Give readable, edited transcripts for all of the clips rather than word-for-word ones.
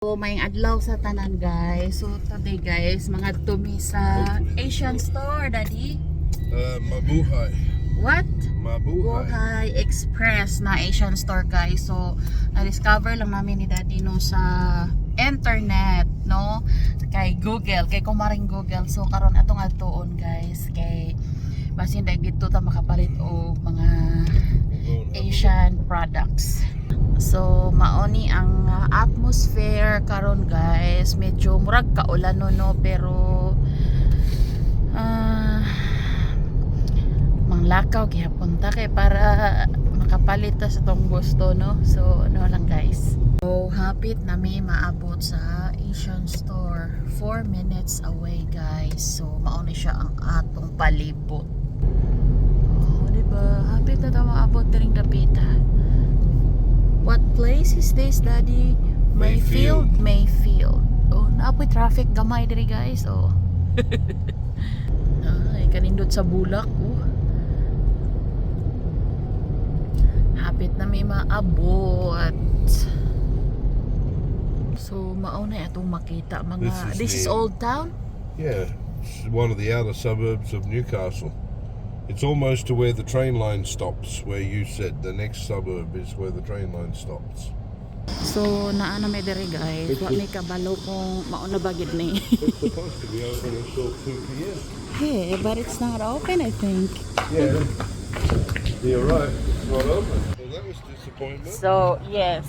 So, may adlaw sa tanan guys. So today guys, mga tumi sa Asian store, daddy. Mabuhay. What? Mabuhay. Buhay Express na Asian store guys. So na-discover lang namin ni daddy no sa internet, no? Kay Google, kay kumaring Google. So karon atong adtuon guys, kay basin dai dito ta makapalit og mga Asian products. So maoni ang atmosphere karon guys, medyo murag kaulan no, pero manglakaw gihapon ta kay para makapalit ta sa tong gusto no. So ano lang guys, so hapit na may maabot sa Asian store, 4 minutes away guys. So mauni siya ang atong palibot. Oh diba, hapit na ta maabot diring dapita. What place is this, daddy? Mayfield. Mayfield. Oh, naapoy traffic gamay diri guys. Oh. Ay, kanindot sa bulak. Oh. Hapit na may maabot. So, mauna atong makita mga... This is Old Town? Yeah, it's one of the outer suburbs of Newcastle. It's almost to where the train line stops, where you said the next suburb is where the train line stops. So, naana may diri guys. Wa may kabalo kung mauna bagid ni. It's supposed to be open until 2 p.m. Yeah, but it's not open, I think. Yeah, you're right. It's not open. Well, that was disappointment. So, yes.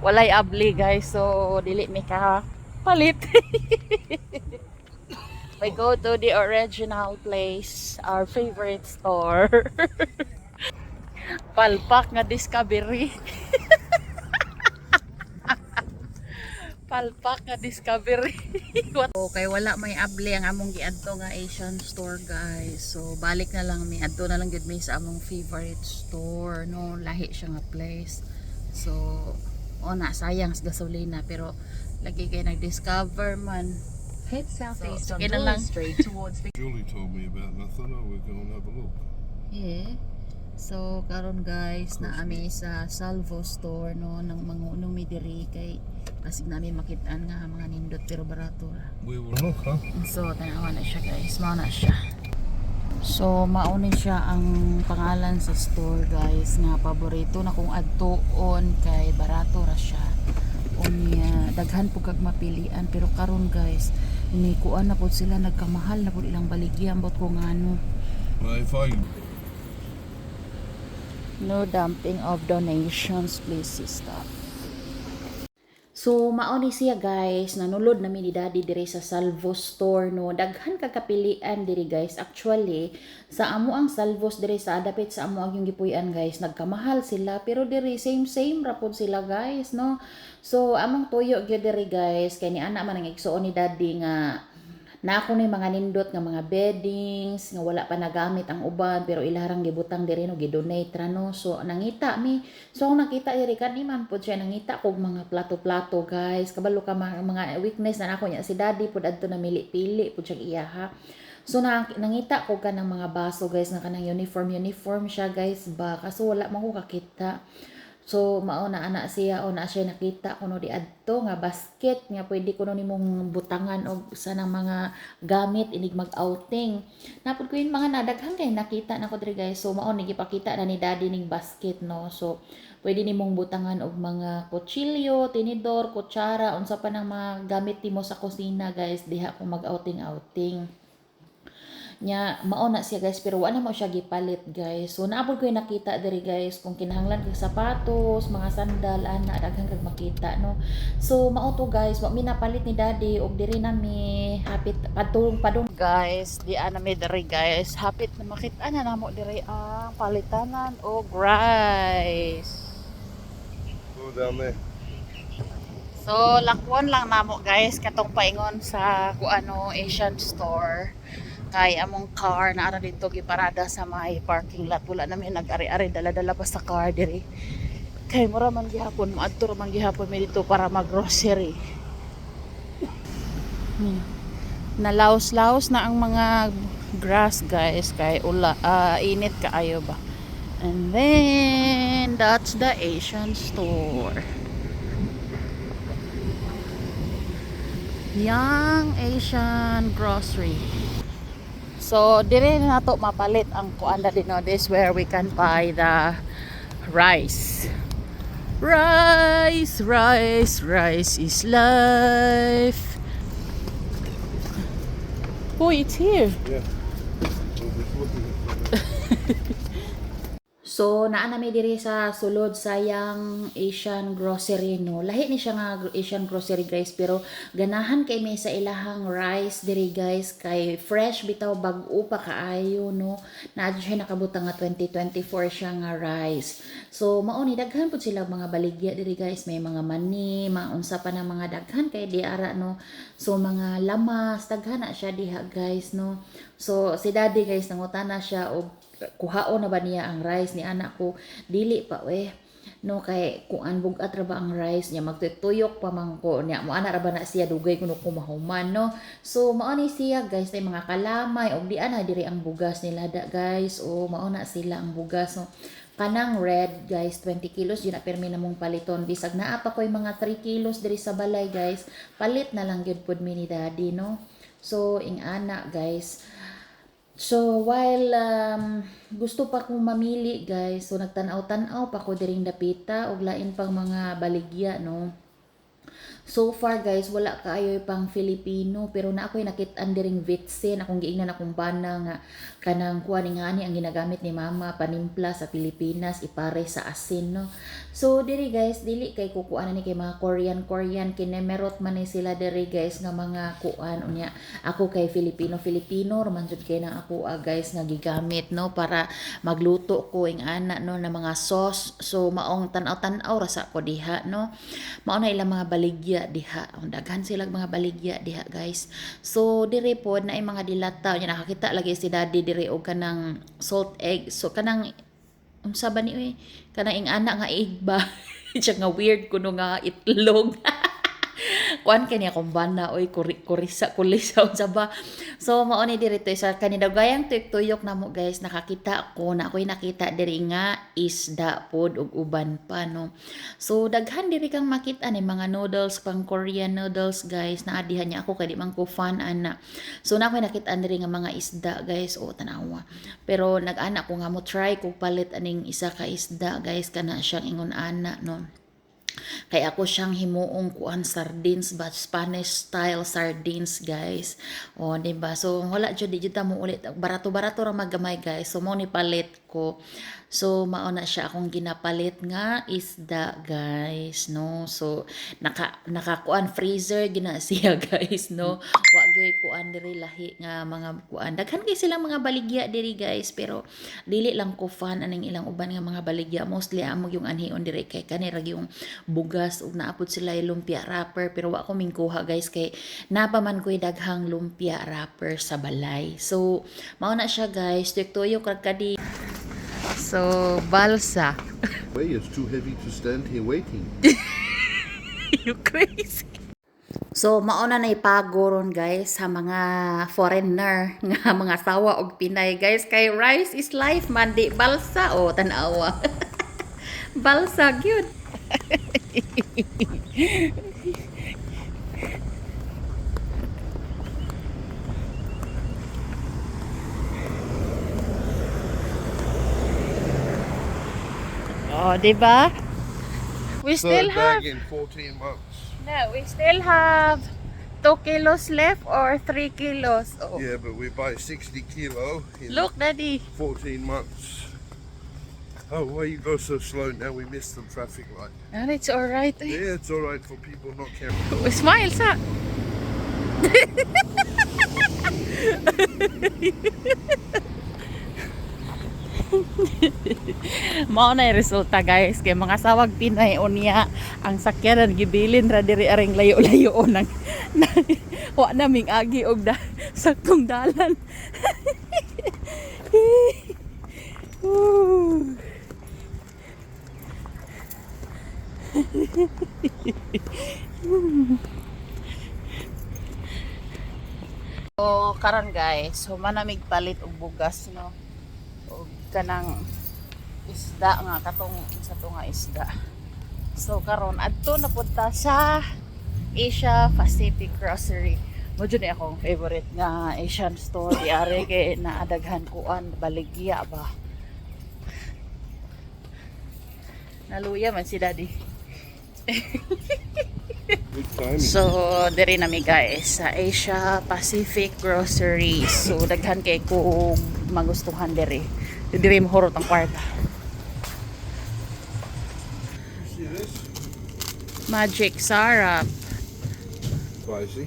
Walay abli guys. So, dili mi ka palit. We go to the original place, our favorite store. Palpak nga Discovery. Palpak nga Discovery. Okay, wala may abli ang among giadto nga Asian store guys. So balik na lang mi, adto na lang gud mi sa among favorite store, no, lahi siya nga place. So na sayang sa gasolina pero lagi kay nag-discover man. Head southeast So, on sige na Dawes lang. Street towards the Julie told me about nothing. We're going to have a look. Yeah. So karon guys na ami sa Salvo store no ng mangunong mi diri kay pasig nami makitaan nga mga nindot pero barato ra. We will look, huh? So tanawa na siya guys, mao na siya. So maunin siya ang pangalan sa store guys nga paborito na kung adtuon kay barato ra siya. Unya daghan pug kag mapilian pero karon guys ni kuan na pud sila nagkamahal na pud ilang baligyan bot ko ngano. Well, if I... No dumping of donations, please stop. So mao ni siya guys, nanulod nami ni daddy diri sa Salvo store no. Daghan ka kapilian diri guys. Actually, sa amo ang Salvos diri sa dapit sa amo ang yung gipuy-an guys, nagkamahal sila pero diri same ra pud sila guys no. So among tuyo gyud diri guys kay ni ana man ang igsuon ni daddy nga na ako ni mga nindot nga mga beddings nga wala pa nagamit ang uban pero ilarang gibutang diri no gidonate ra no. So nangita mi, so ang nakita diri kaniman pud siya nangita kog mga plato-plato guys, kabalo ka mga weakness na nako nya si daddy pud adto na pili pud siya iya ha. So nangita ko kanang mga baso guys nga kanang uniform siya guys ba kaso wala man ko kakita. So mao na ana siya o na siya nakita kuno di adto nga basket nga pwede kuno nimong butangan og sanang mga gamit inig mag-outing. Napud ko yung mga nadaghan kay nakita nako diri guys. So mao ni gipakita na ni daddy ning basket no. So pwede nimong butangan og mga kutsilyo, tinidor, kutsara, unsa pa nang mga gamit nimo sa kusina guys diha kung mag-outing nya mao na siya guys pero wala mo siya gipalit guys. So naabot ko yung nakita diri guys kung kinahanglan kag sapatos, mga sandal ana daghan kag makita no. So mao to guys, wa mi napalit ni daddy og diri nami hapit padung guys, di ana mi diri guys. Hapit na makita na namo diri ang palitanan og rice. Go down there. So lakwon lang namo guys katong paingon sa kuano Asian store. Kay among car na ara dito giparada sa may parking lot, wala namin nag-ari-ari dala-dala pa sa car diri kay mura man gihapon maadto man gihapon mi dito para mag-grocery. Nalaos-laos na ang mga grass guys kay init kaayo ba. And then that's the Asian store. Young Asian Grocery. So, dire na nato mapalit ang kuan na din, no? This where we can buy the rice. Rice, rice, rice is life. Oh, it's here. Yeah. We're just looking at So, naa na may diri sa sulod sayang Asian grocery, no. Lahi ni siya nga Asian grocery, guys, pero ganahan kay may sa ilahang rice diri, guys, kay fresh bitaw, bag-o pa kaayo, no. Naa siya nakabutang nga 2024 siya nga rice. So, mao ni daghan pud sila mga baligya diri, guys. May mga mani, maunsa pa na mga daghan kay di ara, no. So, mga lamas, daghan na siya diha, guys, no. So, si daddy, guys, nangutana siya og kuhaon na ba niya ang rice ni anak ko, dili pa no, kay kung bugat ra ba ang rice niya, magtutuyok pa man ko niya, mo ana ra ba na siya, dugay kuno kumahuman, no. So mao ni siya, guys, tay mga kalamay og di ana diri ang bugas nila da, guys. O mao na sila ang bugas, no. Kanang red, guys, 20 kilos yun na permi na mong paliton, bisag naa pa ko'y mga 3 kilos diri sa balay, guys, palit na lang gyud pud mi ni daddy, no. So ing ana, guys. So, while gusto pa kong mamili, guys, so nagtanaw-tanaw pa ko diring dapita og lain pang mga baligya, no. So far, guys, wala kaayoy pang Filipino, pero na ako'y nakit-an diring Vitsin, akong giingnan akong bana nga kanang kuan nga ni ang ginagamit ni mama panimpla sa Pilipinas ipare sa asin, no. So diri, guys, dili kay kukuan ni kay mga Korean kinemerot man ni sila diri, guys, nga mga kuan unya. Ako kay Filipino man jud kay nang ako, guys, nga gigamit, no, para magluto ko ing ana, no, na mga sauce. So maong tan-aw ra sa ko diha, no. Mao na ilang mga baligya diha, ang daghan sila mga baligya diha, guys. So dire pod na mga dilata nya, nakakita lagi si daddy dire og kanang salt egg. So kanang unsa ba ni kanang ing ana nga egg ba siya nga weird kuno nga itlog. Kuan kani akong bana, oy, kulisa unsa ba. So mao ni diri to sa kanidagayang tuyok na mo, guys, nakakita ko na ako'y nakita diri nga isda pod ug uban pa, no. So daghan diri kang makita ni mga noodles, pang Korean noodles, guys, na adihan niya ako kay di man ko fan ana. So na ako'y nakita diri nga mga isda, guys, o tanawa. Pero nag-ana ko nga mo try ko palit aning isa ka isda, guys, kana siyang ingon ana, no. Kaya ako siyang himuong kuan sardines, but Spanish style sardines, guys. O, diba? So wala jud di jud ta mo ulit, barato-barato ra magamay, guys. So mo ni palit ko. So mao na siya akong ginapalit nga isda, guys, no. So nakakuan freezer gina siya, guys, no. Wa gyud kuan diri lahi nga mga kuan. Daghan kay silang mga baligya diri, guys, pero dili lang ko fan aning ilang uban nga mga baligya. Mostly amo yung anhion diri kay kanira yung bugas ug naapod sila yung lumpia wrapper, pero wa ko mingkuha, guys, kay napaman ko'y daghang lumpia wrapper sa balay. So mao na siya, guys, tuyok kadi. So balsa. Way, it's too heavy to stand here waiting. You crazy. So mao na ipago ron, guys, sa mga foreigner nga mga sawa og Pinay, guys, kay rice is life man, di balsa, o tanawa. Balsa gyud. Oh, diba? We still Third have, bag in 14 months. no, we still have 2 kilos left or 3 kilos. Oh. Yeah, but we buy 60 kilo in Look, Daddy. 14 months. Oh, why you go so slow now? We missed the traffic light. And it's alright. Yeah, it's all right for people not carrying. Smile, sa. Mao na yung resulta, guys, kay mga sawag Pinay unya ang sakyanan gibilin ra diri aring layo-layo nang wa naming agi og saktong dalan. So karon, guys, humanamig palit og bugas, no, og kanang isda nga katong sa to nga isda. So karon adto na punta sa Asia Pacific Grocery. Mo jud ni akong favorite nga Asian store di are kay naadaghan kuan baligya ba. Naluya man si Daddy. Good timing. So, diri nami guys sa Asia Pacific Grocery. So, daghan kay ko magustuhan diri. Diri mo horot ang kwarta. See this? Magic syrup. Spicy.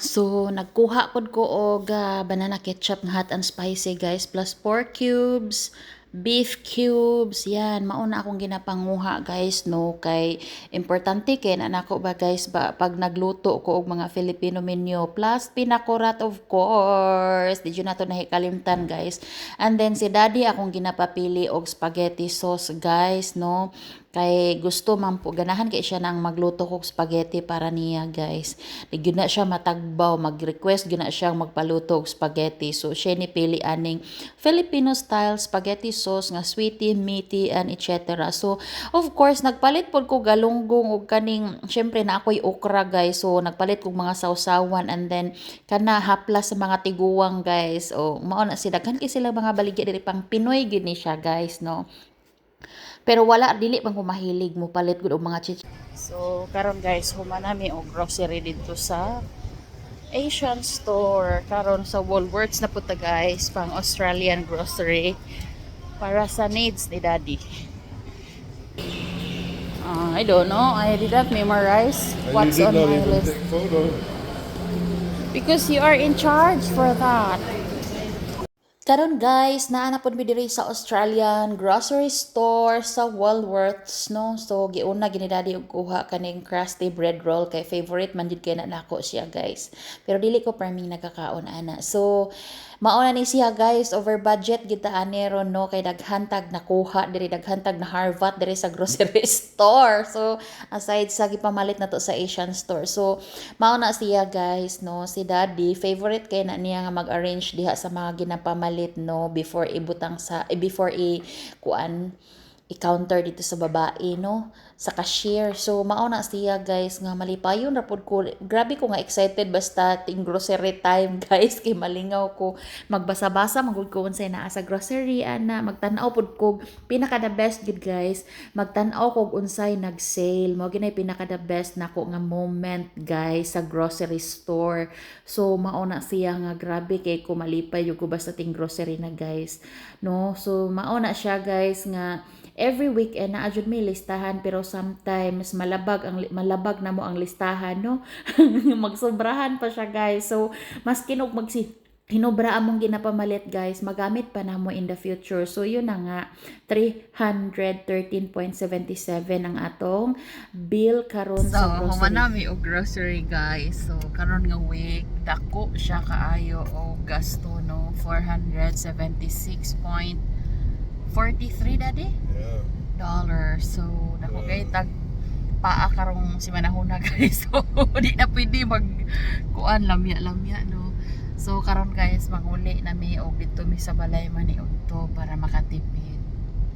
So, nagkuha pod ko og banana ketchup nga hot and spicy guys plus pork cubes, beef cubes, yan, mauna akong ginapanguha guys no, kay importante kay nako ba guys ba pag nagluto ko og mga Filipino menu plus pinakurat of course, di yun nato nahikalimtan guys. And then si Daddy akong ginapapili og spaghetti sauce guys no, kay gusto man po ganahan kay siya nang magluto kog spaghetti para niya guys. Di gyud na siya matagbaw, mag-request gyud na siya magpaluto og spaghetti. So siya ni pili aning Filipino style spaghetti sauce nga sweety, meaty and etc. So of course nagpalit pod ko galunggong og kaning syempre na ako'y okra guys. So nagpalit kog mga sausawan and then kana haplas sa mga tiguwang guys. O mao na sila kan kay sila mga baligya diri pang Pinoy gyud ni siya guys no. Pero wala dili pang kumahilig mo palit gud og mga chichi. So karon guys humana mi og grocery dito sa Asian store karon sa Woolworths na puta guys pang Australian grocery para sa needs ni Daddy. I don't know. I did not memorize And what's you on did not my even list take photo. because you are in charge for that. Karon guys, naa na pod mi diri sa Australian grocery store sa Woolworths no. So giuna gini Daddy og kuha kaning crusty bread roll kay favorite man jud kay na nako siya guys. Pero dili ko perming nagkakaon ana. So mauna ni siya guys, over budget gid ta aneron no kay daghantag nakuha diri, daghantag na harvat diri sa grocery store. So aside sa gipamalit na to sa Asian store. So mauna siya guys no, si Daddy favorite kay na niya nga mag-arrange diha sa mga ginapamalit no before ibutang sa before kuan i-counter dito sa babae no sa cashier. So mauna siya guys nga malipayon ra pud ko, grabe ko nga excited basta ting grocery time guys kay malingaw ko magbasa-basa magud ko unsay naa sa grocery ana, magtan-aw pud ko pinaka the best gid guys, magtan-aw kog unsay nag-sale mo ginay pinaka the best nako nga moment guys sa grocery store. So mauna siya nga grabe kay ko malipay yung ko basta ting grocery na guys no. So mauna siya guys nga every weekend na ajud may listahan pero sometimes malabag na mo ang listahan no. Magsobrahan pa siya guys. So mas kinog hinobra among ginapamalit guys, magamit pa na mo in the future. So yun na nga 313.77 ang atong bill karon sa grocery. So humanami og grocery guys. So karon nga week dako siya kaayo og gasto no, 476.43 Daddy? Yeah. Dollar. So dako kay tag paa karong si manahuna guys. So di na pwede mag kuan lamya-lamya no. So karon guys manguli na mi og dito mi sa balay maniudto para makatipid.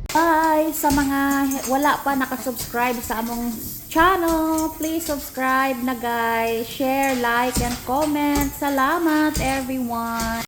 Guys, sa mga wala pa nakasubscribe sa among channel, please subscribe na guys, share, like and comment. Salamat everyone.